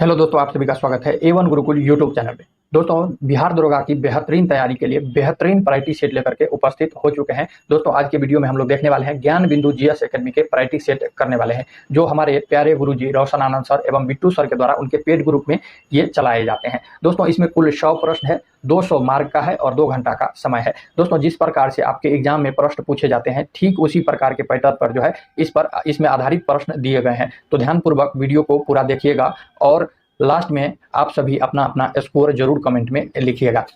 Hello दोस्तों, आप सभी का स्वागत है A1 गुरुकुल यूट्यूब चैनल में। दोस्तों, बिहार दरोगा की बेहतरीन तैयारी के लिए बेहतरीन प्रायोरिटी सेट लेकर के उपस्थित हो चुके हैं। दोस्तों, आज के वीडियो में हम लोग देखने वाले हैं ज्ञान बिंदु जीएस एकेडमी के प्रायोरिटी सेट करने वाले हैं, जो हमारे प्यारे गुरुजी रोशन आनंद सर एवं बिट्टू सर के द्वारा उनके पेड ग्रुप में ये चलाए जाते हैं। दोस्तों, इसमें कुल 100 प्रश्न है, 200 मार्क का है और 2 घंटा का समय है। दोस्तों, जिस प्रकार से आपके एग्जाम में प्रश्न पूछे जाते हैं, ठीक उसी प्रकार के पैटर्न पर जो है इसमें आधारित प्रश्न दिए गए हैं। तो ध्यानपूर्वक वीडियो को पूरा देखिएगा और लास्ट में आप सभी अपना अपना स्कोर जरूर कमेंट में लिखिएगा।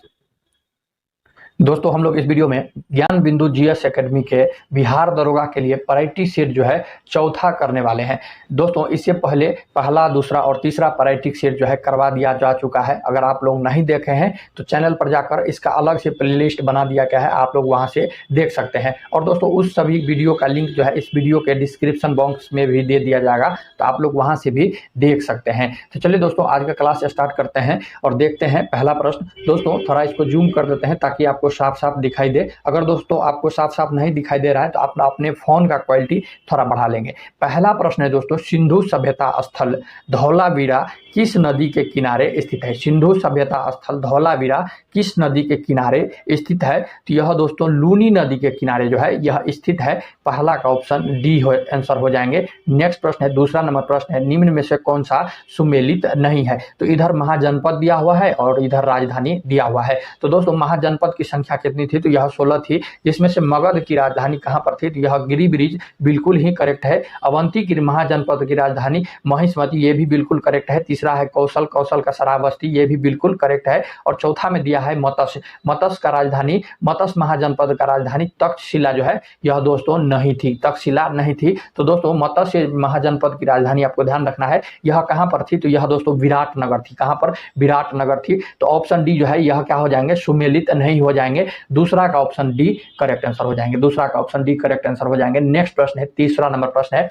दोस्तों, हम लोग इस वीडियो में ज्ञान बिंदु जीएस एकेडमी के बिहार दरोगा के लिए प्रायोरिटी सेट जो है चौथा करने वाले हैं। दोस्तों, इससे पहले पहला, दूसरा और तीसरा प्रायोरिटी सेट जो है करवा दिया जा चुका है। अगर आप लोग नहीं देखे हैं तो चैनल पर जाकर इसका अलग से प्लेलिस्ट बना दिया गया है, आप लोग वहां से देख सकते हैं। और दोस्तों, उस सभी वीडियो का लिंक जो है इस वीडियो के डिस्क्रिप्शन बॉक्स में भी दे दिया जाएगा, तो आप लोग वहां से भी देख सकते हैं। तो चलिए दोस्तों, आज का क्लास स्टार्ट करते हैं और देखते हैं पहला प्रश्न। दोस्तों, थोड़ा इसको जूम कर देते हैं ताकि आपको साफ साफ दिखाई दे। अगर दोस्तों आपको साफ साफ नहीं दिखाई दे रहा है तो आप अपने फोन का क्वालिटी थोड़ा बढ़ा लेंगे। पहला प्रश्न है दोस्तों, सिंधु सभ्यता स्थल धौलावीरा किस नदी के किनारे स्थित है? सिंधु सभ्यता स्थल धौलावीरा किस नदी के किनारे स्थित है? तो यह दोस्तों लूनी नदी के किनारे जो है यह स्थित है। पहला का ऑप्शन डी आंसर हो जाएंगे। नेक्स्ट प्रश्न है, दूसरा नंबर प्रश्न है, निम्न में से कौन सा सुमेलित नहीं है? तो इधर महाजनपद दिया हुआ है और इधर राजधानी दिया हुआ है। तो दोस्तों, महाजनपद की संख्या कितनी थी? तो यह 16 थी, जिसमें से मगध की राजधानी कहां पर थी? तो यह गिरिब्रिज बिल्कुल ही करेक्ट है। अवंती की महाजनपद की राजधानी महिष्मती, ये भी बिल्कुल करेक्ट है। तीसरा है कौशल का श्रावस्ती, ये भी बिल्कुल करेक्ट है। और चौथा में दिया है मत्स्य का राजधानी, मत्स्य महाजनपद का राजधानी तक्षशिला जो है यह दोस्तों नहीं थी, तक्षशिला नहीं थी। तो दोस्तों, मत्स्य महाजनपद की राजधानी आपको ध्यान रखना है, यह कहां पर थी? तो यह दोस्तों विराटनगर थी। कहां पर? विराटनगर थी। तो ऑप्शन डी जो है यह क्या हो जाएंगे? सुमेलित नहीं हो जाएंगे। दूसरा का ऑप्शन डी करेक्ट आंसर हो जाएंगे। दूसरा का ऑप्शन डी करेक्ट आंसर हो जाएंगे। नेक्स्ट प्रश्न है, तीसरा नंबर प्रश्न है,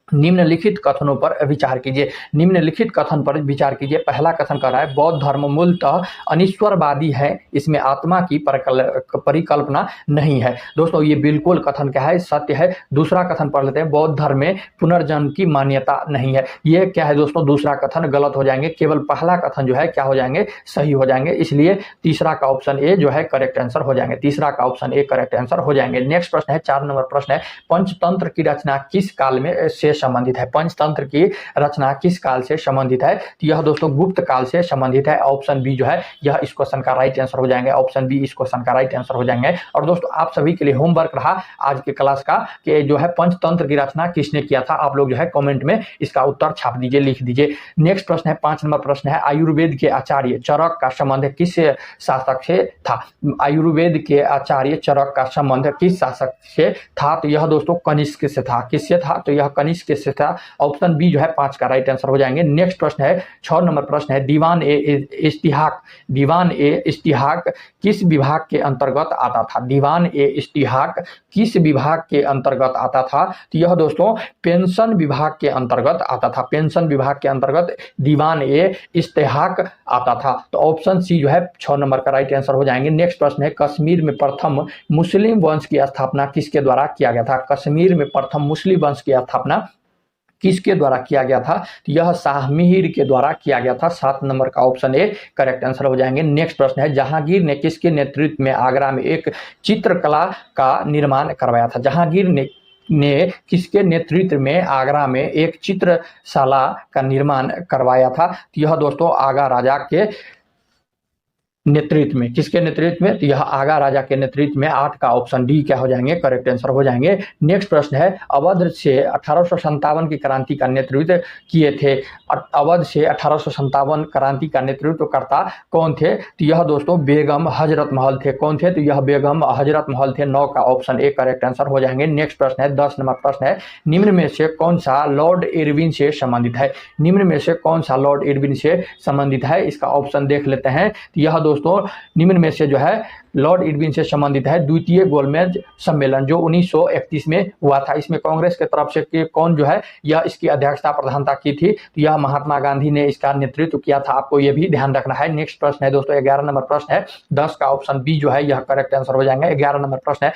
निम्नलिखित कथनों पर विचार कीजिए। निम्नलिखित कथन पर विचार कीजिए। पहला कथन कर रहा है, बौद्ध धर्म मूलतः अनिश्वरवादी है, इसमें आत्मा की परिकल्पना नहीं है। दोस्तों, ये बिल्कुल कथन क्या है? सत्य है। दूसरा कथन पढ़ लेते हैं, बौद्ध धर्म में पुनर्जन्म की मान्यता नहीं है। ये क्या है दोस्तों? दूसरा कथन गलत हो जाएंगे। केवल पहला कथन जो है क्या हो जाएंगे? सही हो जाएंगे। इसलिए तीसरा का ऑप्शन ए जो है करेक्ट आंसर हो जाएंगे। तीसरा का ऑप्शन ए करेक्ट आंसर हो जाएंगे। नेक्स्ट प्रश्न है, 4 नंबर प्रश्न है, पंचतंत्र की रचना किस काल में से संबंधित है? पंचतंत्र की रचना किस काल से संबंधित है? तो यह दोस्तों गुप्त काल से संबंधित है। ऑप्शन बी जो है यह इस क्वेश्चन का राइट आंसर हो जाएंगे। ऑप्शन बी इस क्वेश्चन का राइट आंसर हो जाएंगे। और दोस्तों, आप सभी के लिए होमवर्क रहा आज के क्लास का कि जो है पंचतंत्र की रचना किसने किया था, आप लोग जो है कमेंट में इसका उत्तर छाप दीजिए, लिख दीजिए। नेक्स्ट प्रश्न है, 5 नंबर प्रश्न है, आयुर्वेद के आचार्य चरक का संबंध किस शासक से था? आयुर्वेद के आचार्य चरक का संबंध किस शासक से था? तो यह दोस्तों कनिष्क से था। किससे था? तो यह कनिष्क से था। ऑप्शन बी जो है 5 का राइट आंसर हो जाएंगे। नेक्स्ट प्रश्न है, 6 नंबर प्रश्न है, दीवान ए इस्तिहाक किस विभाग के अंतर्गत आता था? दीवान ए इस्तिहाक किस विभाग के अंतर्गत आता था? तो यह दोस्तों पेंशन विभाग के अंतर्गत आता था। पेंशन विभाग के अंतर्गत दीवान ए इस्तिहाक आता था। तो ऑप्शन सी जो है 6 नंबर का राइट आंसर हो जाएंगे। नेक्स्ट प्रश्न है, कश्मीर में प्रथम मुस्लिम वंश की स्थापना किसके द्वारा किया गया था? कश्मीर में प्रथम मुस्लिम वंश की स्थापना किसके द्वारा किया गया था? तो यह शाहमीर के द्वारा किया गया था। 7 नंबर का ऑप्शन ए करेक्ट आंसर हो जाएंगे। नेक्स्ट प्रश्न है, जहांगीर ने किसके नेतृत्व में आगरा में एक चित्रकला का निर्माण करवाया था? जहांगीर ने किसके नेतृत्व में आगरा में एक चित्रशाला का निर्माण करवाया था? तो यह दोस्तों आगा राजा के नेतृत्व में। किसके नेतृत्व में? तो यह आगा राजा के नेतृत्व में। 8 का ऑप्शन डी क्या हो जाएंगे? करेक्ट आंसर हो जाएंगे। नेक्स्ट प्रश्न है, अवध से 1857 की क्रांति का नेतृत्व किए थे। अवध से 1857 क्रांति का नेतृत्वकर्ता कौन थे? तो यह दोस्तों बेगम हजरत महल थे। कौन थे? तो यह बेगम हजरत महल थे। 9 का ऑप्शन ए करेक्ट आंसर हो जाएंगे। नेक्स्ट प्रश्न है, 10 नंबर प्रश्न है, निम्न में से कौन सा लॉर्ड इरविन से संबंधित है? निम्न में से कौन सा लॉर्ड इरविन से संबंधित है? इसका ऑप्शन देख लेते हैं। तो यह दोस्तों निम्न में से जो है लॉर्ड इरविन से संबंधित है द्वितीय गोलमेज सम्मेलन जो 1931 में हुआ था। इसमें कांग्रेस के तरफ से कौन जो है यह इसकी अध्यक्षता प्रधानता की थी, तो यह महात्मा गांधी ने इसका नेतृत्व किया था। आपको यह भी ध्यान रखना है। नेक्स्ट प्रश्न है दोस्तों 11 नंबर प्रश्न है, 10 का ऑप्शन बी जो है यह करेक्ट आंसर हो जाएंगे। 11 नंबर प्रश्न है,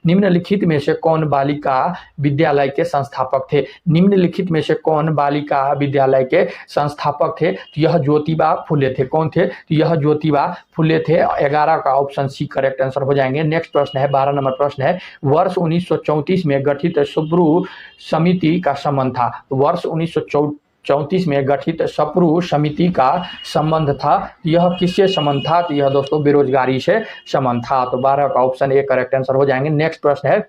निम्नलिखित में से कौन बालिका विद्यालय के संस्थापक थे? निम्नलिखित में से कौन बालिका विद्यालय के संस्थापक थे? तो यह ज्योतिबा फुले थे। कौन थे? तो यह ज्योतिबा फुले थे। 11 का ऑप्शन सी करेक्ट आंसर हो जाएंगे। नेक्स्ट प्रश्न है 12 नंबर प्रश्न है, वर्ष 1934 में गठित सप्रू समिति का संबंध था। वर्ष 1934 में गठित सप्रू समिति का संबंध था, यह किससे संबंध था? तो यह दोस्तों बेरोजगारी से संबंध था। तो 12 का ऑप्शन ए करेक्ट आंसर हो जाएंगे। नेक्स्ट प्रश्न है,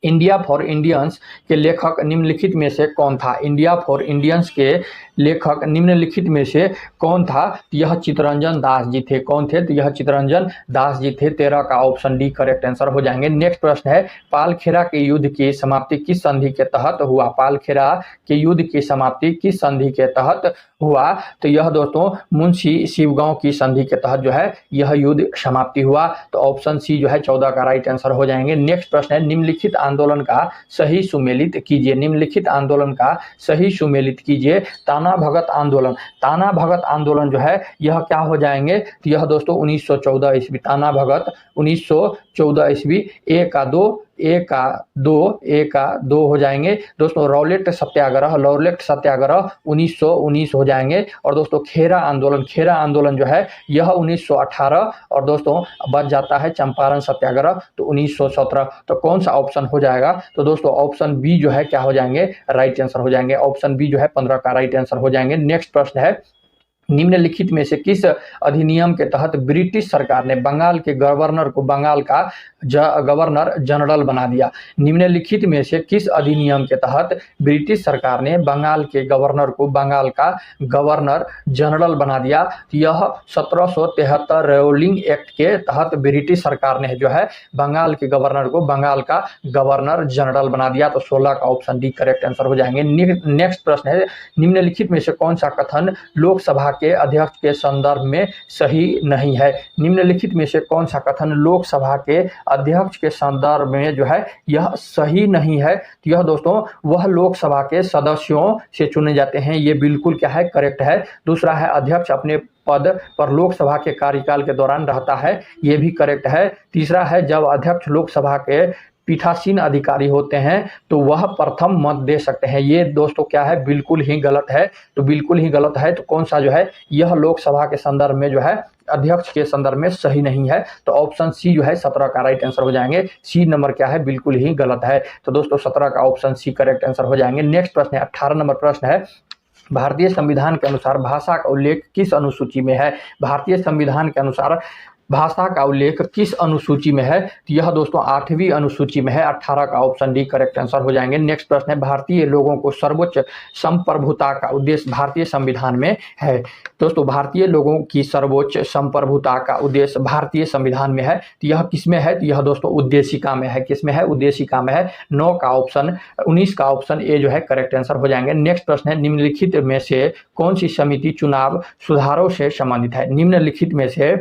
इंडिया फॉर इंडियंस के लेखक निम्नलिखित में से कौन था? इंडिया फॉर इंडियंस के लेखक निम्नलिखित में से कौन था? यह चित्तरंजन दास जी थे। कौन थे? तो यह चित्तरंजन दास जी थे। 13 का ऑप्शन डी करेक्ट आंसर हो जाएंगे। नेक्स्ट प्रश्न है, पालखेरा के युद्ध की समाप्ति किस संधि के तहत हुआ? पालखेरा के युद्ध की समाप्ति किस संधि के तहत हुआ? तो यह दोस्तों मुंशी शिवगांव की संधि के तहत जो है यह युद्ध समाप्ति हुआ। तो ऑप्शन सी जो है 14 का राइट आंसर हो जाएंगे। नेक्स्ट प्रश्न है, निम्नलिखित आंदोलन का सही सुमेलित कीजिए। निम्नलिखित आंदोलन का सही सुमेलित कीजिए। ताना भगत आंदोलन, ताना भगत आंदोलन जो है यह क्या हो जाएंगे? तो यह दोस्तों 1914 ईस्वी, ताना भगत 1914 ईस्वी। ए का दो हो जाएंगे दोस्तों। रौलेट सत्याग्रह 1919 हो जाएंगे। और दोस्तों खेरा आंदोलन जो है यह 1918 और दोस्तों बच जाता है चंपारण सत्याग्रह तो 1917। तो कौन सा ऑप्शन हो जाएगा? तो दोस्तों ऑप्शन बी जो है क्या हो जाएंगे? राइट आंसर हो जाएंगे। ऑप्शन बी जो है 15 का राइट आंसर हो जाएंगे। नेक्स्ट प्रश्न है, निम्नलिखित में से किस अधिनियम के तहत ब्रिटिश सरकार ने बंगाल के गवर्नर को बंगाल का गवर्नर जनरल बना दिया? निम्नलिखित में से किस अधिनियम के तहत ब्रिटिश सरकार ने बंगाल के गवर्नर को बंगाल का गवर्नर जनरल बना दिया? यह 1773 रोलिंग एक्ट के तहत ब्रिटिश सरकार ने जो है बंगाल के गवर्नर को बंगाल का गवर्नर जनरल बना दिया। तो 16 का ऑप्शन डी करेक्ट आंसर हो जाएंगे। नेक्स्ट प्रश्न है, निम्नलिखित में से कौन सा कथन लोकसभा के अध्यक्ष के संदर्भ में सही नहीं है? निम्नलिखित में से कौन सा कथन लोकसभा के अध्यक्ष के संदर्भ में जो है यह सही नहीं है? तो यह दोस्तों वह लोकसभा के सदस्यों से चुने जाते हैं, ये बिल्कुल क्या है? करेक्ट है। दूसरा है अध्यक्ष अपने पद पर लोकसभा के कार्यकाल के दौरान रहता है, ये भी करेक्ट है। तीसरा है जब अध्यक्ष लोकसभा के पीठासीन अधिकारी होते हैं तो वह प्रथम मत दे सकते हैं, ये दोस्तों क्या है? बिल्कुल ही गलत है। तो बिल्कुल ही गलत है। तो कौन सा जो है यह लोकसभा के संदर्भ में जो है अध्यक्ष के संदर्भ में सही नहीं है। तो ऑप्शन सी जो है 17 का राइट आंसर हो जाएंगे। सी नंबर क्या है? बिल्कुल ही गलत है। तो दोस्तों 17 का ऑप्शन सी करेक्ट आंसर हो जाएंगे। नेक्स्ट प्रश्न है 18 नंबर प्रश्न है, भारतीय संविधान के अनुसार भाषा का उल्लेख किस अनुसूची में है? भारतीय संविधान के अनुसार भाषा का उल्लेख किस अनुसूची में है? तो यह दोस्तों 8वीं अनुसूची में है। 18 का ऑप्शन डी करेक्ट आंसर हो जाएंगे। नेक्स्ट प्रश्न है, भारतीय लोगों को सर्वोच्च संप्रभुता का उद्देश्य भारतीय संविधान में है? दोस्तों भारतीय लोगों की सर्वोच्च संप्रभुता का उद्देश्य भारतीय संविधान में है। तो यह किसमें है? तो यह दोस्तों उद्देशिका में है। किसमें है? उद्देशिका में है। 9 का ऑप्शन 19 का ऑप्शन ए जो है करेक्ट आंसर हो जाएंगे। नेक्स्ट प्रश्न है, निम्नलिखित में से कौन सी समिति चुनाव सुधारों से संबंधित है? निम्नलिखित में से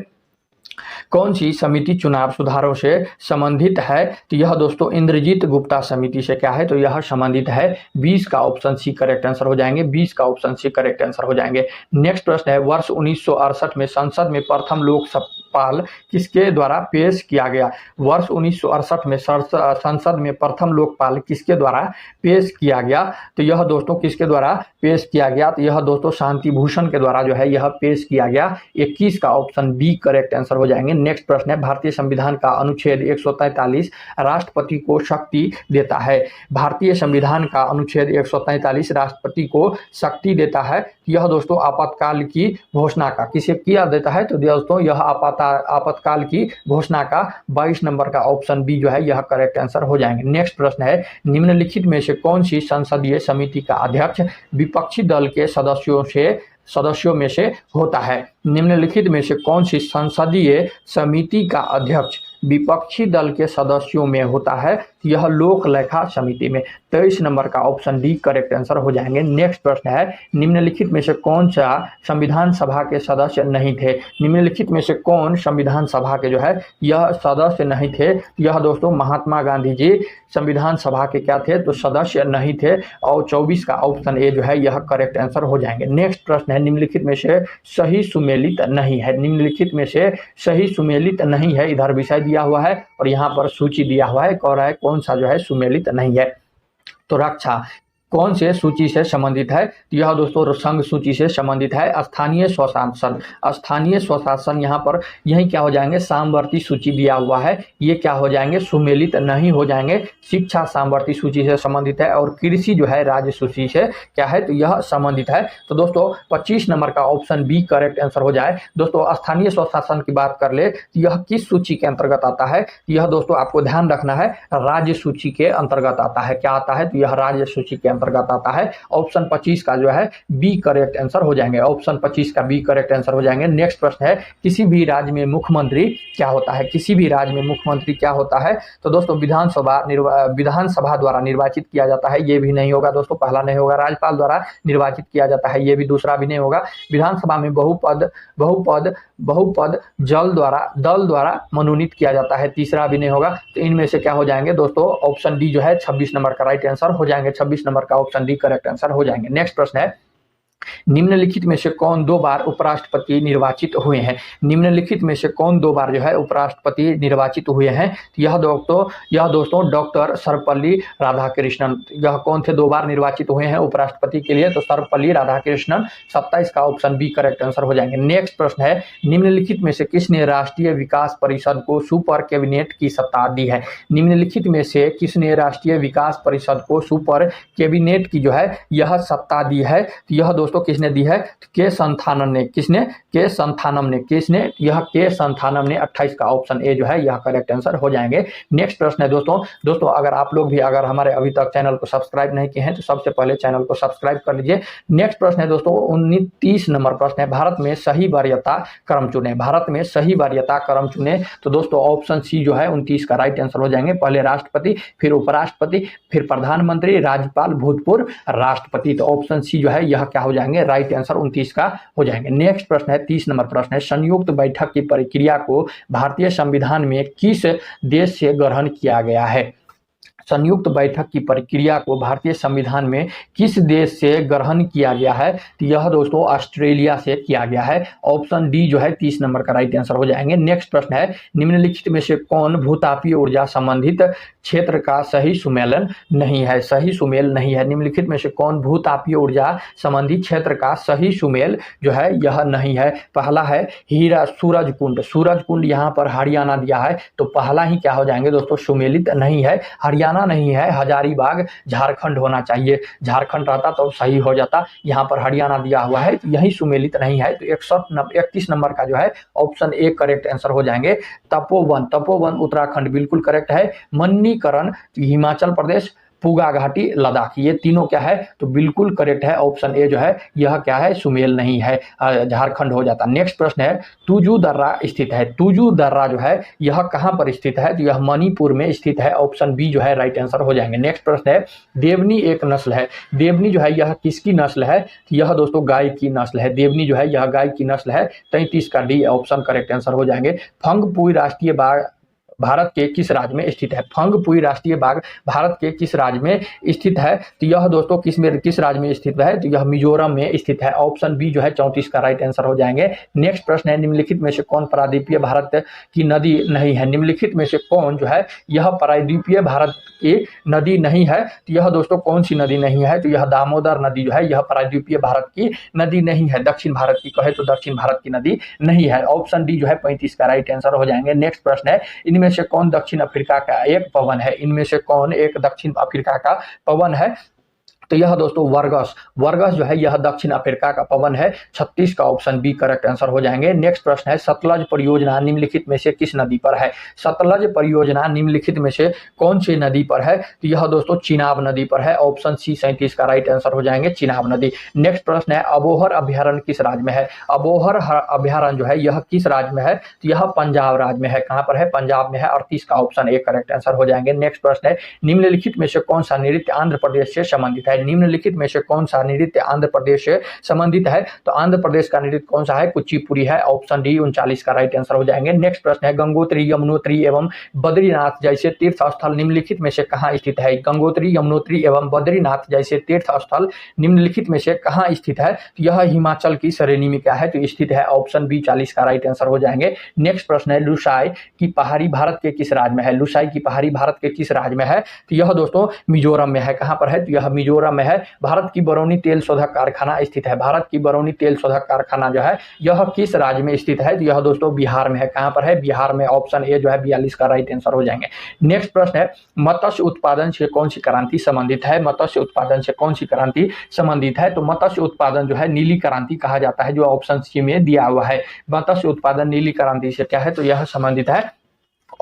कौन सी समिति चुनाव सुधारों से संबंधित है? तो यह दोस्तों इंद्रजीत गुप्ता समिति से क्या है? तो यह संबंधित है। 20 का ऑप्शन सी करेक्ट आंसर हो जाएंगे। 20 का ऑप्शन सी करेक्ट आंसर हो जाएंगे। नेक्स्ट प्रश्न है, वर्ष 1968 में संसद में प्रथम लोकपाल किसके द्वारा पेश किया गया? वर्ष 1968 में संसद में प्रथम लोकपाल किसके द्वारा पेश किया गया? तो यह दोस्तों किसके द्वारा पेश किया गया? तो यह दोस्तों शांति भूषण के द्वारा जो है यह पेश किया गया। 21 का ऑप्शन बी करेक्ट आंसर हो जाएंगे। नेक्स्ट प्रश्न है, भारतीय संविधान का अनुच्छेद 143 राष्ट्रपति को शक्ति देता है? भारतीय संविधान का अनुच्छेद 143 राष्ट्रपति को शक्ति देता है। यह दोस्तों आपातकाल की घोषणा का किसे किया देता है? तो दोस्तों यह आपातकाल की घोषणा का 22 नंबर का ऑप्शन बी जो है यह करेक्ट आंसर हो जाएंगे। नेक्स्ट प्रश्न है, निम्नलिखित में से कौन सी संसदीय समिति का अध्यक्ष विपक्षी दल के सदस्यों में से होता है? निम्नलिखित में से कौन सी संसदीय समिति का अध्यक्ष विपक्षी दल के सदस्यों में होता है? यह लोक लेखा समिति में। 23 नंबर का ऑप्शन डी करेक्ट आंसर हो जाएंगे। नेक्स्ट प्रश्न है, निम्नलिखित में से कौन सा संविधान सभा के सदस्य नहीं थे? निम्नलिखित में से कौन संविधान सभा के जो है यह सदस्य नहीं थे? यह दोस्तों महात्मा गांधी जी संविधान सभा के क्या थे? तो सदस्य नहीं थे। और 24 का ऑप्शन ए जो है यह करेक्ट आंसर हो जाएंगे। नेक्स्ट प्रश्न है, निम्नलिखित में से सही सुमेलित नहीं है। निम्नलिखित में से सही सुमेलित नहीं है, इधर विषय दिया हुआ है और यहाँ पर सूची दिया हुआ है, कह रहा है कौन सा जो है सुमेलित नहीं है। तो रक्षा कौन से सूची से संबंधित है? तो यह दोस्तों संघ सूची से संबंधित है। स्थानीय स्वशासन, स्थानीय स्वशासन यहाँ पर यही क्या हो जाएंगे? सामवर्ती सूची दिया हुआ है, ये क्या हो जाएंगे? सुमेलित नहीं हो जाएंगे। शिक्षा सामवर्ती सूची से संबंधित है और कृषि जो है राज्य सूची से क्या है? तो यह संबंधित है। तो दोस्तों 25 नंबर का ऑप्शन बी करेक्ट आंसर हो जाए। दोस्तों स्थानीय स्वशासन की बात कर ले तो यह किस सूची के अंतर्गत आता है? यह दोस्तों आपको ध्यान रखना है, राज्य सूची के अंतर्गत आता है। क्या आता है? तो यह राज्य सूची के अंतर्गत आता है। ऑप्शन 25 का जो है बी करेक्ट आंसर हो जाएंगे। ऑप्शन 25 का बी करेक्ट आंसर हो जाएंगे। नेक्स्ट प्रश्न है, किसी भी राज्य में मुख्यमंत्री क्या होता है? किसी भी राज्य में मुख्यमंत्री क्या होता है? तो दोस्तों विधानसभा द्वारा निर्वाचित किया जाता है, ये भी नहीं होगा दोस्तों, पहला नहीं होगा। राज्यपाल द्वारा निर्वाचित किया जाता है, ये भी दूसरा भी नहीं होगा। विधानसभा में बहुपद दल द्वारा मनोनीत किया जाता है, तीसरा भी नहीं होगा। तो इनमें से क्या हो जाएंगे दोस्तों? ऑप्शन डी जो है 26 नंबर का राइट आंसर हो जाएंगे। 26 नंबर का ऑप्शन डी करेक्ट आंसर हो जाएंगे। नेक्स्ट प्रश्न है, निम्नलिखित में से कौन 2 बार उपराष्ट्रपति निर्वाचित हुए हैं? निम्नलिखित में से कौन 2 बार जो है उपराष्ट्रपति निर्वाचित हुए हैं? यह दोस्तों डॉक्टर सर्वपल्ली राधाकृष्णन। यह कौन थे 2 बार निर्वाचित हुए हैं उपराष्ट्रपति के लिए? तो सर्वपल्ली राधाकृष्णन। 27 का ऑप्शन बी करेक्ट आंसर हो जाएंगे। नेक्स्ट प्रश्न है, निम्नलिखित में से किसने राष्ट्रीय विकास परिषद को सुपर कैबिनेट की सत्ता दी है? निम्नलिखित में से किसने राष्ट्रीय विकास परिषद को सुपर कैबिनेट की जो है यह सत्ता दी है? यह दोस्तों किसने दी है? के संथानम ने। किसने? के संथानम ने। किसने? यह के संथानम ने। 28 का ऑप्शन ए जो है यह करेक्ट आंसर हो जाएंगे। नेक्स्ट प्रश्न है दोस्तों अगर आप लोग भी अगर हमारे अभी तक चैनल को सब्सक्राइब नहीं किए हैं तो सबसे पहले चैनल को सब्सक्राइब कर लीजिए। नेक्स्ट प्रश्न है दोस्तों 29 नंबर प्रश्न है, भारत में सही वरीयता क्रम चुने। भारत में सही वरीयता क्रम चुने। तो दोस्तों ऑप्शन सी जो है 29 का राइट आंसर हो जाएंगे। पहले राष्ट्रपति, फिर उपराष्ट्रपति, फिर प्रधानमंत्री, राज्यपाल, भूतपूर्व राष्ट्रपति। तो ऑप्शन सी जो है यह क्या हो जाएंगे? राइट आंसर 29 का हो जाएंगे। नेक्स्ट प्रश्न है 30 नंबर प्रश्न है, संयुक्त बैठक की प्रक्रिया को भारतीय संविधान में किस देश से ग्रहण किया गया है? संयुक्त बैठक की प्रक्रिया को भारतीय संविधान में किस देश से ग्रहण किया गया है? तो यह दोस्तों ऑस्ट्रेलिया से किया गया है। ऑप्शन डी जो है 30 नंबर का राइट आंसर हो जाएंगे। नेक्स्ट प्रश्न है, निम्नलिखित में से कौन भूतापीय ऊर्जा संबंधित क्षेत्र का सही सुमेलन नहीं है? सही सुमेल नहीं है। निम्नलिखित में से कौन भूतापीय ऊर्जा संबंधित क्षेत्र का सही सुमेल जो है यह नहीं है? पहला है हीरा सूरजकुंड। सूरजकुंड यहाँ पर हरियाणा दिया है, तो पहला ही क्या हो जाएंगे दोस्तों? सुमेलित नहीं है। हरियाणा नहीं है, हजारीबाग झारखंड होना चाहिए। झारखंड रहता तो सही हो जाता, यहाँ पर हरियाणा दिया हुआ है, तो यही सुमेलित नहीं है। तो 31 नंबर का जो है ऑप्शन ए करेक्ट आंसर हो जाएंगे। तपोवन उत्तराखंड बिल्कुल करेक्ट है। मन्नीकरण हिमाचल प्रदेश, पूगा घाटी लद्दाख, ये तीनों क्या है? तो बिल्कुल करेक्ट है। ऑप्शन ए जो है यह क्या है? सुमेल नहीं है, झारखंड हो जाता। नेक्स्ट प्रश्न है, तुजू दर्रा स्थित है। तुजू दर्रा जो है यह कहाँ पर स्थित है? तो यह मणिपुर में स्थित है। ऑप्शन बी जो है राइट आंसर हो जाएंगे। नेक्स्ट प्रश्न है, देवनी एक नस्ल है। देवनी जो है यह किसकी नस्ल है? यह दोस्तों गाय की नस्ल है। देवनी जो है यह गाय की नस्ल है। 33 का डी ऑप्शन करेक्ट आंसर हो जाएंगे। फंगपुई राष्ट्रीय बाग भारत के किस राज्य में स्थित है? फंगपुई राष्ट्रीय बाग भारत के किस राज्य में स्थित है? तो यह दोस्तों किस राज्य में स्थित है? तो यह मिजोरम में स्थित है। ऑप्शन बी जो है 34 का राइट आंसर हो जाएंगे। नेक्स्ट प्रश्न है, निम्नलिखित में से कौन प्रायद्वीपीय भारत की नदी नहीं है? निम्नलिखित में से कौन जो है यह प्रायद्वीपीय भारत की नदी नहीं है? तो यह दोस्तों कौन सी नदी नहीं है? तो यह दामोदर नदी जो है यह प्रायद्वीपीय भारत की नदी नहीं है। दक्षिण भारत की कहे तो दक्षिण भारत की नदी नहीं है। ऑप्शन डी जो है 35 का राइट आंसर हो जाएंगे। नेक्स्ट प्रश्न है, इनमें से कौन दक्षिण अफ्रीका का एक पवन है? इनमें से कौन एक दक्षिण अफ्रीका का पवन है? तो यह दोस्तों वर्गस, वर्गस जो है यह दक्षिण अफ्रीका का पवन है। 36 का ऑप्शन बी करेक्ट आंसर हो जाएंगे। नेक्स्ट प्रश्न है सतलज परियोजना निम्नलिखित में से किस नदी पर है? सतलज परियोजना निम्नलिखित में से कौन सी नदी पर है? तो यह दोस्तों चिनाब नदी पर है। ऑप्शन सी 37 का राइट आंसर हो जाएंगे, चिनाब नदी। नेक्स्ट प्रश्न है अबोहर अभ्यारण्य किस राज्य में है? अबोहर अभ्यारण्य जो है यह किस राज्य में है? तो यह पंजाब राज्य में है। कहां पर है? पंजाब में है। 38 का ऑप्शन ए करेक्ट आंसर हो जाएंगे। नेक्स्ट प्रश्न है निम्नलिखित में से कौन सा नृत्य आंध्र प्रदेश से संबंधित है? निम्नलिखित में से कौन सा नृत्य आंध्र प्रदेश से संबंधित है? तो आंध्र प्रदेश का नृत्य कौन सा है? कुचिपुड़ी है। ऑप्शन डी 39 का राइट आंसर हो जाएंगे। नेक्स्ट प्रश्न है गंगोत्री, यमुनोत्री एवं बद्रीनाथ जैसे तीर्थ स्थल निम्नलिखित में से कहां स्थित है? गंगोत्री, यमुनोत्री एवं बद्रीनाथ जैसे तीर्थ स्थल निम्नलिखित में से कहां स्थित है? तो यह हिमाचल की श्रेणी में क्या है? तो स्थित है। ऑप्शन बी 40 का राइट आंसर हो जाएंगे। नेक्स्ट प्रश्न है लुसाई की पहाड़ी भारत के किस राज्य में है? लुसाई की पहाड़ी भारत के किस राज्य में है? तो यह दोस्तों मिजोरम में है। कहां पर है? तो यह मिजोरम में है। भारत की बरौनी तेल शोधक कारखाना स्थित है। भारत की बरौनी तेल शोधक कारखाना जो है यह किस राज्य में स्थित है? तो यह दोस्तों बिहार में है। कहां पर है? बिहार में। ऑप्शन ए जो है 42 का राइट आंसर हो जाएंगे। नेक्स्ट प्रश्न है मत्स्य उत्पादन से कौन सी क्रांति संबंधित है? मत्स्य उत्पादन से कौन सी क्रांति संबंधित है? तो मत्स्य उत्पादन जो है नीली क्रांति कहा जाता है, जो ऑप्शन सी में दिया हुआ है। मत्स्य उत्पादन नीली क्रांति से क्या है? तो यह संबंधित है।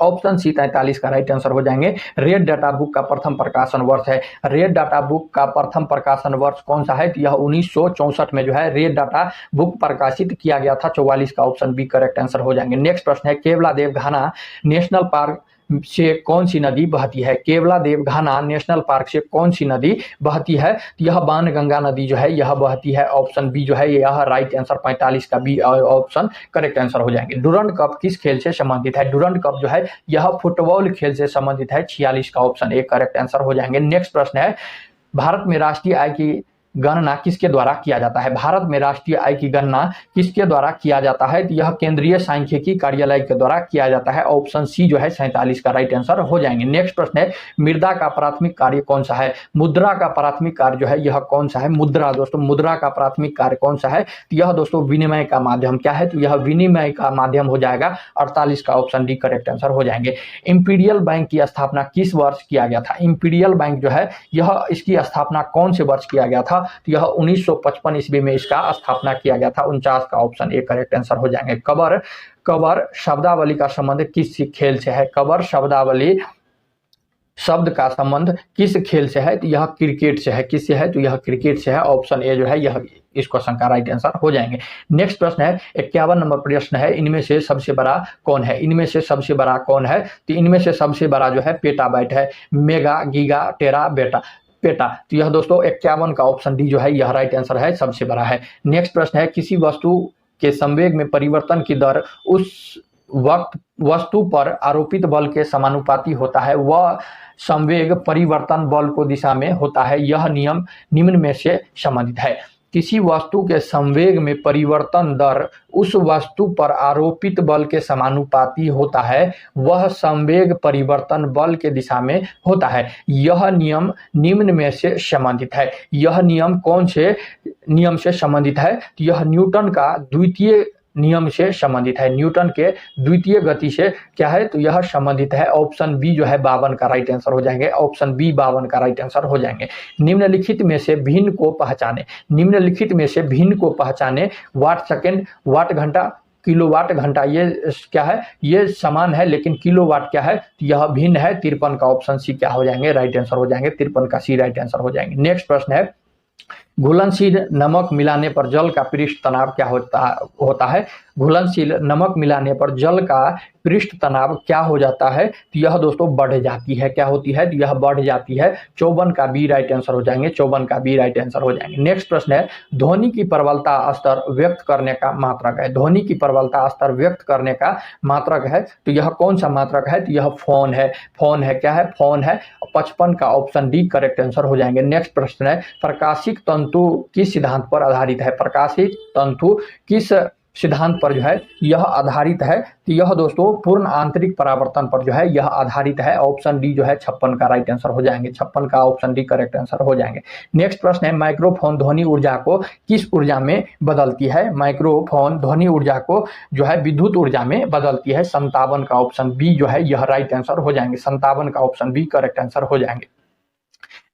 ऑप्शन सी 43 का राइट आंसर हो जाएंगे। रेड डाटा बुक का प्रथम प्रकाशन वर्ष है। रेड डाटा बुक का प्रथम प्रकाशन वर्ष कौन सा है? तो यह 1964 में जो है रेड डाटा बुक प्रकाशित किया गया था। 44 का ऑप्शन बी करेक्ट आंसर हो जाएंगे। नेक्स्ट प्रश्न है केवलादेव घाना नेशनल पार्क से कौन सी नदी बहती है? केवलादेव घाना नेशनल पार्क से कौन सी नदी बहती है? तो यह बाणगंगा नदी जो है यह बहती है। ऑप्शन बी जो है यह राइट आंसर 45 का बी ऑप्शन करेक्ट आंसर हो जाएंगे। डुरंड कप किस खेल से संबंधित है? डुरंड कप जो है यह फुटबॉल खेल से संबंधित है। 46 का ऑप्शन ए करेक्ट आंसर हो जाएंगे। नेक्स्ट प्रश्न है भारत में राष्ट्रीय आय की गणना किसके द्वारा किया जाता है? भारत में राष्ट्रीय आय की गणना किसके द्वारा किया जाता है? तो यह केंद्रीय सांख्यिकी कार्यालय के द्वारा किया जाता है। ऑप्शन सी जो है 47 का राइट आंसर हो जाएंगे। नेक्स्ट प्रश्न है मृदा का प्राथमिक कार्य कौन सा है? मुद्रा का प्राथमिक कार्य जो है यह कौन सा है? मुद्रा दोस्तों, मुद्रा का प्राथमिक कार्य कौन सा है? तो यह दोस्तों विनिमय का माध्यम क्या है? तो यह विनिमय का माध्यम हो जाएगा। 48 का ऑप्शन डी करेक्ट आंसर हो जाएंगे। इंपीरियल बैंक की स्थापना किस वर्ष किया गया था? इंपीरियल बैंक जो है यह इसकी स्थापना कौन से वर्ष किया गया था? तो यह 1955 ईस्वी में इसका स्थापना किया गया था। 49 का ऑप्शन ए करेक्ट आंसर हो जाएंगे। कबर शब्दावली का संबंध किस खेल से है? कबर शब्दावली शब्द का संबंध किस खेल से है? तो यह क्रिकेट से है। किससे है? तो यह क्रिकेट से है। ऑप्शन ए जो है यह इस क्वेश्चन का राइट आंसर हो जाएंगे। नेक्स्ट प्रश्न है 51 नंबर प्रश्न है इनमें से सबसे बड़ा कौन है? इनमें से सबसे बड़ा कौन है? तो इनमें से सबसे बड़ा जो है पेटाबाइट है। मेगा, गीगा, टेरा, पेटा। तो यह दोस्तों 51 का ऑप्शन डी जो है यह राइट आंसर है, सबसे बड़ा है। नेक्स्ट प्रश्न है किसी वस्तु के संवेग में परिवर्तन की दर उस वक्त वस्तु पर आरोपित बल के समानुपाती होता है, वह संवेग परिवर्तन बल को दिशा में होता है। यह नियम निम्न में से संबंधित है। किसी वस्तु के संवेग में परिवर्तन दर उस वस्तु पर आरोपित बल के समानुपाती होता है, वह संवेग परिवर्तन बल के दिशा में होता है। यह नियम निम्न में से संबंधित है। यह नियम कौन से नियम से संबंधित है? तो यह न्यूटन का द्वितीय नियम से संबंधित है। न्यूटन के द्वितीय गति से क्या है? तो यह संबंधित है। ऑप्शन बी जो है 52 का राइट आंसर हो जाएंगे। ऑप्शन बी 52 का राइट आंसर हो जाएंगे। निम्नलिखित में से भिन्न को पहचाने। निम्नलिखित में से भिन्न को पहचाने। वाट सेकंड, वाट घंटा, किलोवाट घंटा, ये क्या है? ये समान है लेकिन किलोवाट क्या है? यह भिन्न है। 53 का ऑप्शन सी क्या हो जाएंगे? राइट आंसर हो जाएंगे। 53 का सी राइट आंसर हो जाएंगे। नेक्स्ट प्रश्न है घुलनशील नमक मिलाने पर जल का पृष्ठ तनाव क्या होता है? घुलनशील नमक मिलाने पर जल का पृष्ठ तनाव क्या हो जाता है? तो यह दोस्तों बढ़ जाती है। क्या होती है? तो यह बढ़ जाती है। 54 का बी राइट आंसर हो जाएंगे। 54 का बी राइट आंसर हो जाएंगे। नेक्स्ट प्रश्न है ध्वनि की प्रबलता स्तर व्यक्त करने का मात्रक है। ध्वनि की प्रबलता स्तर व्यक्त करने का मात्रक है, तो यह कौन सा मात्रक है? तो यह फोन है। फोन है। क्या है? फोन है। 55 का ऑप्शन डी करेक्ट आंसर हो जाएंगे। नेक्स्ट प्रश्न है प्रकाशिक तंतु किस सिद्धांत पर आधारित है? प्रकाशिक तंतु किस सिद्धांत पर जो है यह आधारित है? तो यह दोस्तों पूर्ण आंतरिक परावर्तन पर जो है यह आधारित है। ऑप्शन डी जो है 56 का राइट आंसर हो जाएंगे। 56 का ऑप्शन डी करेक्ट आंसर हो जाएंगे। नेक्स्ट प्रश्न है माइक्रोफोन ध्वनि ऊर्जा को किस ऊर्जा में बदलती है? माइक्रोफोन ध्वनि ऊर्जा को जो है विद्युत ऊर्जा में बदलती है। 57 का ऑप्शन बी जो है यह राइट आंसर हो जाएंगे। 57 का ऑप्शन बी करेक्ट आंसर हो जाएंगे।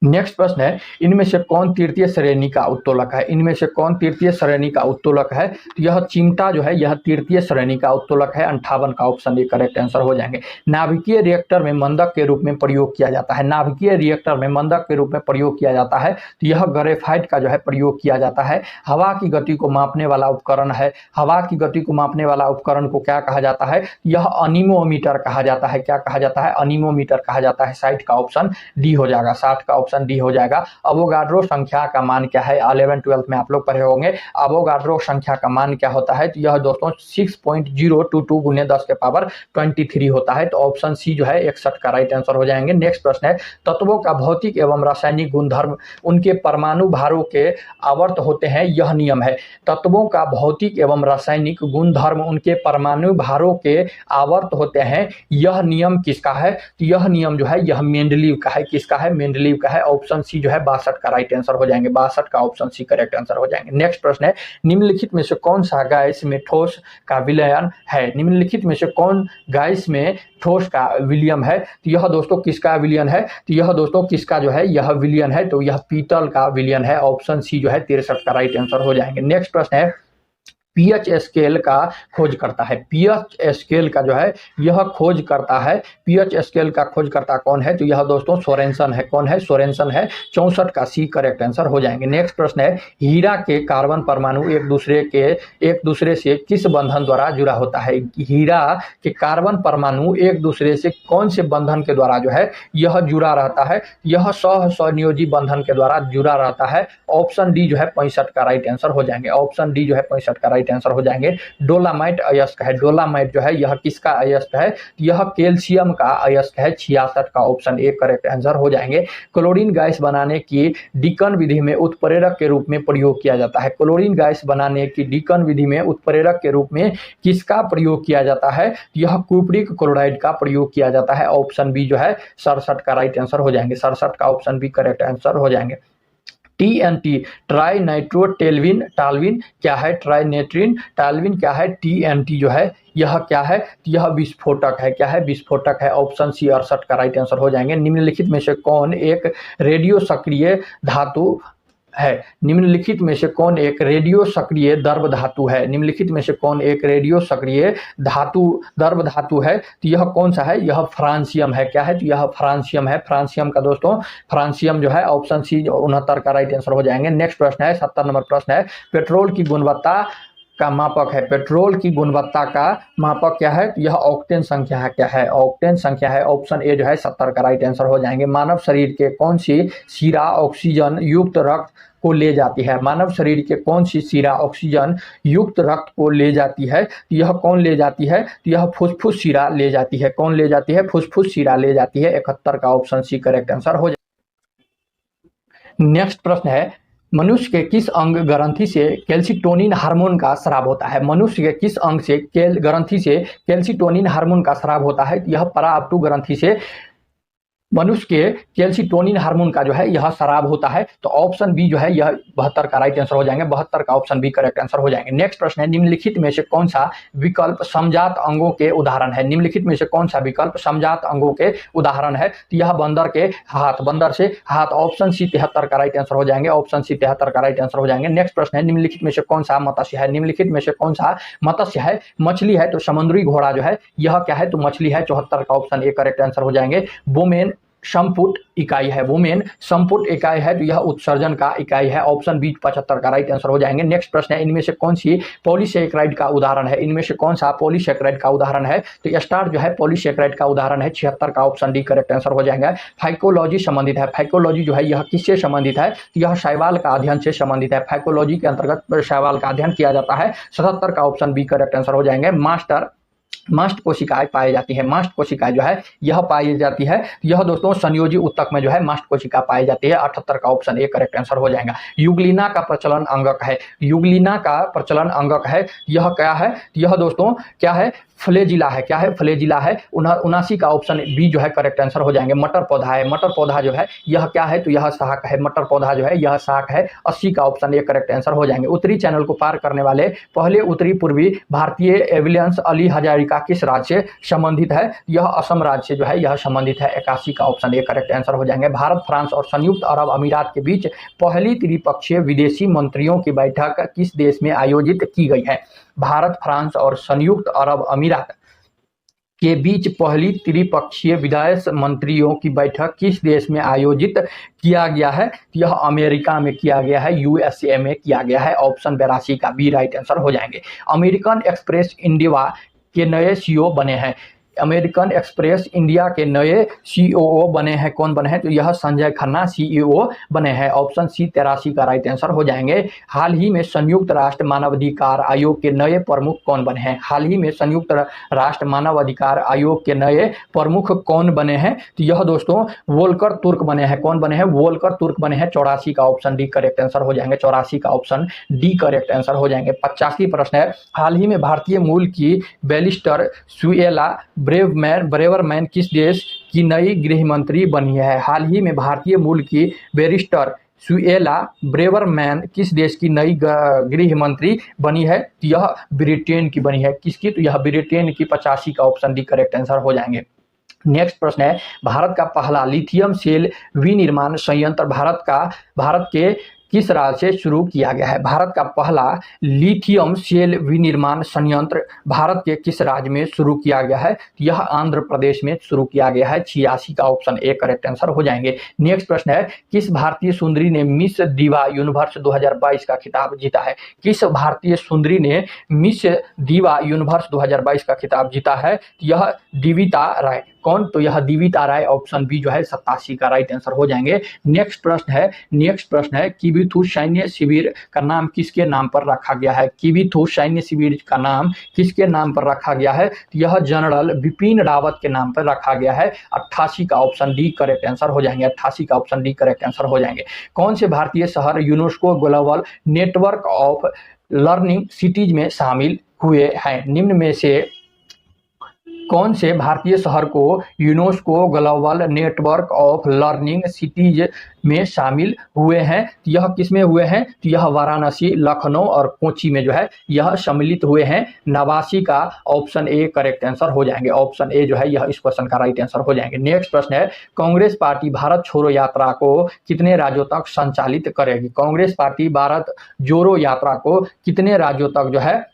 नेक्स्ट प्रश्न है, इनमें से कौन तृतीय श्रेणी का उत्तोलक है? इनमें से कौन तृतीय श्रेणी का उत्तोलक है? तो यह चिमटा जो है यह तृतीय श्रेणी का उत्तोलक है। 58 का ऑप्शन ए करेक्ट आंसर हो जाएंगे। नाभिकीय रिएक्टर में मंदक के रूप में प्रयोग किया जाता है। नाभिकीय रिएक्टर में मंदक के रूप में प्रयोग किया जाता है तो यह ग्रेफाइट का जो है प्रयोग किया जाता है। हवा की गति को मापने वाला उपकरण है। हवा की गति को मापने वाला उपकरण को क्या कहा जाता है? यह अनीमोमीटर कहा जाता है। क्या कहा जाता है? अनीमोमीटर कहा जाता है। 60 का ऑप्शन डी हो जाएगा। 60 का ऑप्शन डी हो जाएगा। अवोगाड्रो संख्या का मान क्या है? 11-12 में आप लोग पढ़े होंगे। अवोगाड्रो संख्या का मान क्या होता है? तो यह दोस्तों 6.022 गुने 10 के पावर 23 होता है। तो ऑप्शन सी जो है 61 का राइट आंसर हो जाएंगे। नेक्स्ट प्रश्न है, तत्वों का भौतिक एवं रासायनिक गुणधर्म उनके परमाणु भारों के आवर्त होते हैं, यह नियम है। तत्वों का भौतिक एवं रासायनिक गुणधर्म उनके परमाणु भारों के आवर्त होते हैं, यह नियम किसका है? तो यह नियम जो है यह मेंडलीव का है। किसका है? मेंडलीव का है। ऑप्शन सी जो है 62 का राइट आंसर हो जाएंगे। 62 का ऑप्शन सी करेक्ट आंसर हो जाएंगे। नेक्स्ट प्रश्न है, निम्नलिखित में से कौन सा गैस में ठोस का विलयन है? निम्नलिखित में से कौन गैस में ठोस का विलयन है? तो यह दोस्तों किसका विलयन है? तो यह दोस्तों किसका जो है यह विलयन है? तो यह पीतल का विलयन है। ऑप्शन सी जो है 63 का राइट आंसर हो जाएंगे। नेक्स्ट प्रश्न है, पीएच स्केल का खोज करता है। पीएच स्केल का जो है यह खोज करता है। पीएच स्केल का खोज करता कौन है? तो यह दोस्तों सोरेनसन है। कौन है? सोरेनसन है। 64 का सी करेक्ट आंसर हो जाएंगे। नेक्स्ट प्रश्न है, हीरा के कार्बन परमाणु एक दूसरे से किस बंधन द्वारा जुड़ा होता है? हीरा के कार्बन परमाणु एक दूसरे से कौन से बंधन के द्वारा जो है यह जुड़ा रहता है? यह सहसंयोजी बंधन के द्वारा जुड़ा रहता है। ऑप्शन डी जो है 65 का राइट आंसर हो जाएंगे। ऑप्शन डी जो है 65 का राइट आंसर हो जाएंगे। डोलामाइट अयस्क है। डोलामाइट जो है यह किसका अयस्क है? यह कैल्शियम का अयस्क है। 66 का ऑप्शन ए करेक्ट आंसर हो जाएंगे। क्लोरीन गैस बनाने की डिकन विधि में उत्प्रेरक के रूप में प्रयोग किया जाता है। क्लोरीन गैस बनाने की डिकन विधि में उत्प्रेरक के रूप में किसका प्रयोग किया जाता है? यह कुप्रिक क्लोराइड का प्रयोग किया जाता है। ऑप्शन बी जो है 67 का राइट आंसर हो जाएंगे। 67 का ऑप्शन बी करेक्ट आंसर हो जाएंगे। TNT ट्राई नाइट्रो टालविन क्या है? ट्राई नाइट्रिन टालविन क्या है? TNT जो है यह क्या है? यह विस्फोटक है। क्या है? विस्फोटक है। ऑप्शन सी 68 का राइट आंसर हो जाएंगे। निम्नलिखित में से कौन एक रेडियो सक्रिय धातु है? निम्नलिखित में से कौन एक रेडियो सक्रिय द्रव धातु है? निम्नलिखित में से कौन एक रेडियो सक्रिय द्रव धातु है? तो यह कौन सा है? यह फ्रांसियम है। क्या है? तो यह फ्रांसियम है। फ्रांसियम का दोस्तों फ्रांसियम जो है ऑप्शन सी 69 का राइट आंसर हो जाएंगे। नेक्स्ट प्रश्न है 70 नंबर प्रश्न है, पेट्रोल की गुणवत्ता का मापक है। पेट्रोल की गुणवत्ता का मापक क्या है? यह ऑक्टेन संख्या है। क्या है? ऑक्टेन संख्या है। ऑप्शन ए जो है 70 का राइट आंसर हो जाएंगे। मानव शरीर के कौन सी शिरा ऑक्सीजन युक्त रक्त को ले जाती है? मानव शरीर के कौन सी शिरा ऑक्सीजन युक्त रक्त को ले जाती है? यह कौन ले जाती है? यह फुसफुस शिरा ले जाती है। कौन ले जाती है? फुसफुस शिरा ले जाती है। 71 का ऑप्शन सी करेक्ट आंसर हो जाएगा। नेक्स्ट प्रश्न है, मनुष्य के किस अंग ग्रंथि से कैल्सिटोनिन हार्मोन का स्राव होता है? मनुष्य के किस अंग से ग्रंथि से कैल्सिटोनिन हार्मोन का स्राव होता है? यह पराअप्टू ग्रंथि से मनुष्य के कैल्सिटोनिन हार्मोन का जो है यह स्राव होता है। तो ऑप्शन बी जो है यह 72 का राइट आंसर हो जाएंगे। 72 का ऑप्शन बी करेक्ट आंसर हो जाएंगे। नेक्स्ट प्रश्न है, निम्नलिखित में से कौन सा विकल्प समजात अंगों के उदाहरण है? निम्नलिखित में से कौन सा विकल्प समजात अंगों के उदाहरण है? तो यह बंदर के हाथ, बंदर से हाथ। ऑप्शन सी 73 का राइट आंसर हो जाएंगे। ऑप्शन सी 73 का राइट आंसर हो जाएंगे। नेक्स्ट प्रश्न है, निम्नलिखित में से कौन सा मत्स्य है? निम्नलिखित में से कौन सा मत्स्य है? मछली है तो समुद्री घोड़ा जो है यह क्या है? तो मछली है। 74 का ऑप्शन ए करेक्ट आंसर हो जाएंगे। वुमेन संपुट इकाई है। वुमेन संपुट इकाई है तो यह उत्सर्जन का इकाई है। ऑप्शन बी 75 का राइट आंसर हो जाएंगे। नेक्स्ट प्रश्न है, इनमें से कौन सी पॉलीसेकेराइड का उदाहरण है? इनमें से कौन सा पॉलीसेकेराइड का उदाहरण है? तो स्टार जो है पॉलीसेकेराइड का उदाहरण है। 76 का ऑप्शन डी करेक्ट आंसर हो जाएगा। फाइकोलॉजी संबंधित है। फाइकोलॉजी जो है यह किससे संबंधित है? तो यह शैवाल का अध्ययन से संबंधित है। फाइकोलॉजी के अंतर्गत शैवाल का अध्ययन किया जाता है। 77 का ऑप्शन बी करेक्ट आंसर हो जाएंगे। मास्ट कोशिकाएं पाई जाती है। मास्ट कोशिकाएं जो है यह पाई जाती है। यह दोस्तों संयोजी उत्तक में जो है मास्ट कोशिका पाई जाती है। 78 का ऑप्शन ए करेक्ट आंसर हो जाएगा। युगलिना का प्रचलन अंगक है। युगलिना का प्रचलन अंगक है। यह क्या है? यह दोस्तों क्या है? फ्लेजिला है। क्या है? फ्लेजिला है। 79 का ऑप्शन बी जो है करेक्ट आंसर हो जाएंगे। मटर पौधा है। मटर पौधा जो है यह क्या है? तो यह शाक है। मटर पौधा जो है यह शाक है। 80 का ऑप्शन ए करेक्ट आंसर हो जाएंगे। उत्तरी चैनल को पार करने वाले पहले उत्तरी पूर्वी भारतीय एविलियंस अली हजारिका किस राज्य से संबंधित है? यह असम राज्य से जो है यह संबंधित है। 81 का ऑप्शन ए करेक्ट आंसर हो जाएंगे। भारत, फ्रांस और संयुक्त अरब अमीरात के बीच पहली त्रिपक्षीय विदेशी मंत्रियों की बैठक किस देश में आयोजित की गई है? भारत, फ्रांस और संयुक्त अरब अमीरात के बीच पहली त्रिपक्षीय विदेश मंत्रियों की बैठक किस देश में आयोजित किया गया है? यह अमेरिका में किया गया है, यूएसए में किया गया है। ऑप्शन 82 का बी राइट आंसर हो जाएंगे। अमेरिकन एक्सप्रेस इंडिया के नए सीईओ बने हैं। अमेरिकन एक्सप्रेस इंडिया के नए सीईओ बने हैं। कौन बने हैं? तो यह संजय खन्ना सीईओ बने हैं। ऑप्शन सी 83 का राइट आंसर हो जाएंगे। हाल ही में संयुक्त राष्ट्र मानवाधिकार आयोग के नए प्रमुख कौन बने हैं? हाल ही में संयुक्त राष्ट्र मानवाधिकार आयोग के नए प्रमुख कौन बने हैं? तो यह दोस्तों वोल्कर तुर्क बने हैं। कौन बने हैं? वोल्कर तुर्क बने हैं। 84 का ऑप्शन डी करेक्ट आंसर हो जाएंगे। 84 का ऑप्शन डी करेक्ट आंसर हो जाएंगे। 85 प्रश्न है, हाल ही में भारतीय मूल की बैरिस्टर सुएला ब्रेवरमैन किस देश की नई गृह मंत्री बनी है? हाल ही में भारतीय मूल की बैरिस्टर सुएला ब्रेवरमैन किस देश की नई गृह मंत्री बनी है? तो यह ब्रिटेन की बनी है। किसकी? तो यह ब्रिटेन की। 85 का ऑप्शन डी करेक्ट आंसर हो जाएंगे। नेक्स्ट प्रश्न है, भारत का पहला लिथियम सेल विनिर्माण संयंत्र भारत के किस राज्य से शुरू किया गया है? भारत का पहला लिथियम सेल विनिर्माण संयंत्र भारत के किस राज्य में शुरू किया गया है? यह आंध्र प्रदेश में शुरू किया गया है। 86 का ऑप्शन ए करेक्ट आंसर हो जाएंगे। नेक्स्ट प्रश्न है, किस भारतीय सुंदरी ने मिस दिवा यूनिवर्स 2022 का खिताब जीता है? किस भारतीय सुंदरी ने मिस दिवा यूनिवर्स 2022 का खिताब जीता है? यह दिविता राय। कौन? तो यह दिविता राय। ऑप्शन बी जो है 87 का राइट आंसर हो जाएंगे। नेक्स्ट प्रश्न है किवीथू सैन्य शिविर का नाम किसके नाम पर रखा गया है? किवीथू सैन्य शिविर का नाम किसके नाम पर रखा गया है? यह जनरल बिपिन रावत के नाम पर रखा गया है। 88 का ऑप्शन डी करेक्ट आंसर हो जाएंगे। 88 का ऑप्शन डी करेक्ट आंसर हो जाएंगे। कौन से भारतीय शहर UNESCO global network of learning cities में शामिल हुए हैं? निम्न में से कौन से भारतीय शहर को UNESCO global network of learning cities में शामिल हुए हैं? यह किस में हुए हैं? तो यह वाराणसी, लखनऊ और कोची में जो है यह सम्मिलित हुए हैं। 89 का ऑप्शन ए करेक्ट आंसर हो जाएंगे। ऑप्शन ए जो है यह इस क्वेश्चन का राइट आंसर हो जाएंगे। नेक्स्ट प्रश्न है, कांग्रेस पार्टी भारत छोड़ो यात्रा को कितने राज्यों तक संचालित करेगी? कांग्रेस पार्टी भारत जोड़ो यात्रा को कितने राज्यों तक जो है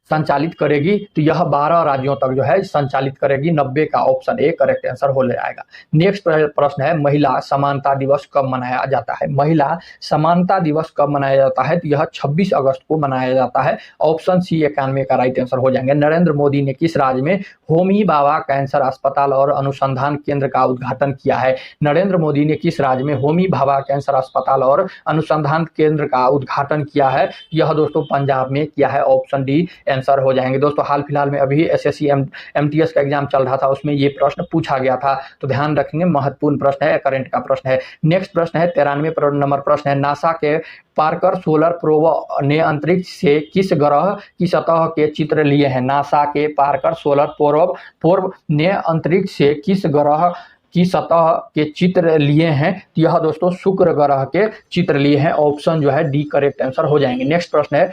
संचालित करेगी? तो यह 12 राज्यों तक जो है संचालित करेगी। 90 का ऑप्शन ए करेक्ट आंसर हो जाएगा। नेक्स्ट प्रश्न है, महिला समानता दिवस कब मनाया जाता है? महिला समानता दिवस कब मनाया जाता है? तो यह 26 अगस्त को मनाया जाता है। ऑप्शन सी 91 का राइट आंसर हो जाएंगे। नरेंद्र मोदी ने किस राज्य में होमी भाभा कैंसर अस्पताल और अनुसंधान केंद्र का उद्घाटन किया है? नरेंद्र मोदी ने किस राज्य में होमी भाभा कैंसर अस्पताल और अनुसंधान केंद्र का उद्घाटन किया है? यह दोस्तों पंजाब में किया है। ऑप्शन डी आंसर हो जाएंगे। दोस्तों हाल फिलहाल में अभी एसएससी एमटीएस का एग्जाम चल रहा था, उसमें ये प्रश्न पूछा गया था, तो ध्यान रखेंगे, महत्वपूर्ण प्रश्न है, करंट का प्रश्न है। नेक्स्ट प्रश्न है 93 नंबर प्रश्न है, नासा के पार्कर सोलर प्रोब ने अंतरिक्ष से किस ग्रह की सतह के चित्र लिए हैं? नासा के पार्कर सोलर प्रोब ने अंतरिक्ष से किस ग्रह की सतह के चित्र लिए हैं? यह दोस्तों शुक्र ग्रह के चित्र लिए हैं। ऑप्शन जो है डी करेक्ट आंसर हो जाएंगे। नेक्स्ट प्रश्न है,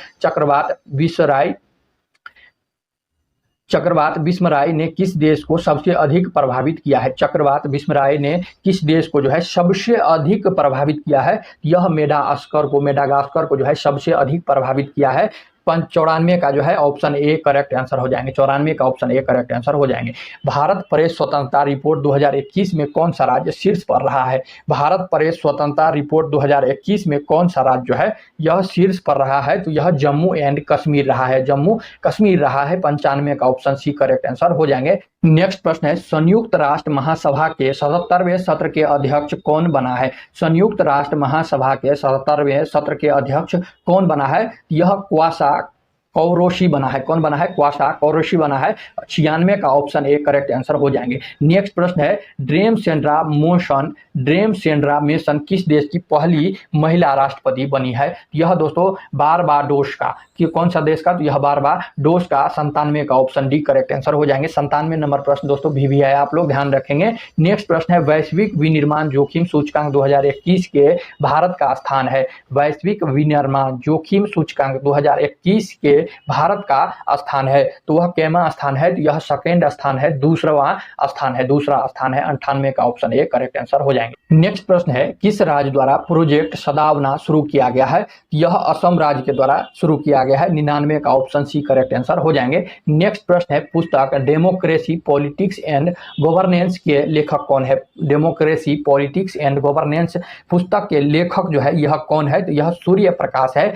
चक्रवात विस्मराय ने किस देश को सबसे अधिक प्रभावित किया है? चक्रवात विस्मराय ने किस देश को जो है सबसे अधिक प्रभावित किया है? यह मेडागास्कर को जो है सबसे अधिक प्रभावित किया है। 94 का जो है ऑप्शन ए करेक्ट आंसर हो जाएंगे। 94 का ऑप्शन ए करेक्ट आंसर हो जाएंगे। भारत प्रेस स्वतंत्रता रिपोर्ट 2021 में कौन सा राज्य शीर्ष पर रहा है? भारत प्रेस स्वतंत्रता रिपोर्ट 2021 में कौन सा राज्य जो है यह शीर्ष पर रहा है? तो यह जम्मू एंड कश्मीर रहा है। जम्मू कश्मीर रहा है। 95 का ऑप्शन सी करेक्ट आंसर हो जाएंगे। नेक्स्ट प्रश्न है, संयुक्त राष्ट्र महासभा के 77वें सत्र के अध्यक्ष कौन बना है? संयुक्त राष्ट्र महासभा के 77वें सत्र के अध्यक्ष कौन बना है? यह क्वासा कौरोशी बना है। कौन बना है? क्वासा कौरोशी बना है। 96 का ऑप्शन ए करेक्ट आंसर हो जाएंगे। नेक्स्ट प्रश्न है, ड्रेम सेंड्रा मेसन किस देश की पहली महिला राष्ट्रपति बनी है? यह दोस्तों बारबाडोस का। कि कौन सा देश का? तो यह बारबाडोस का। 97 का ऑप्शन डी करेक्ट आंसर हो जाएंगे। 97 नंबर प्रश्न दोस्तों भी है, आप लोग ध्यान रखेंगे। नेक्स्ट प्रश्न है, वैश्विक विनिर्माण जोखिम सूचकांक 2021 के भारत का स्थान है। वैश्विक विनिर्माण जोखिम सूचकांक 2021 के भारत का स्थान है तो वह केमा स्थान है, तो यह सेकेंड स्थान है, दूसरा स्थान है, 98 का ऑप्शन ए करेक्ट आंसर हो जाएंगे। नेक्स्ट प्रश्न है, किस राज्य द्वारा प्रोजेक्ट सदावना शुरू किया गया है? यह असम राज्य के द्वारा शुरू किया गया है, 99 का ऑप्शन सी करेक्ट आंसर हो जाएंगे। नेक्स्ट प्रश्न है, पुस्तक डेमोक्रेसी पॉलिटिक्स एंड गवर्नेंस के लेखक कौन है? डेमोक्रेसी पॉलिटिक्स एंड गवर्नेंस पुस्तक के लेखक जो है यह कौन है? तो यह सूर्य प्रकाश है,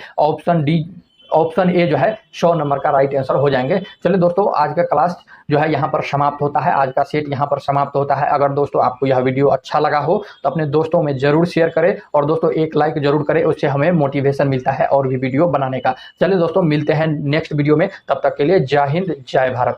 ऑप्शन ए जो है 100 नंबर का राइट आंसर हो जाएंगे। चलिए दोस्तों, आज का क्लास जो है यहाँ पर समाप्त होता है, आज का सेट यहाँ पर समाप्त होता है। अगर दोस्तों आपको यह वीडियो अच्छा लगा हो तो अपने दोस्तों में जरूर शेयर करें और दोस्तों एक लाइक जरूर करें, उससे हमें मोटिवेशन मिलता है और भी वीडियो बनाने का। चलिए दोस्तों, मिलते हैं नेक्स्ट वीडियो में, तब तक के लिए जय हिंद जय भारत।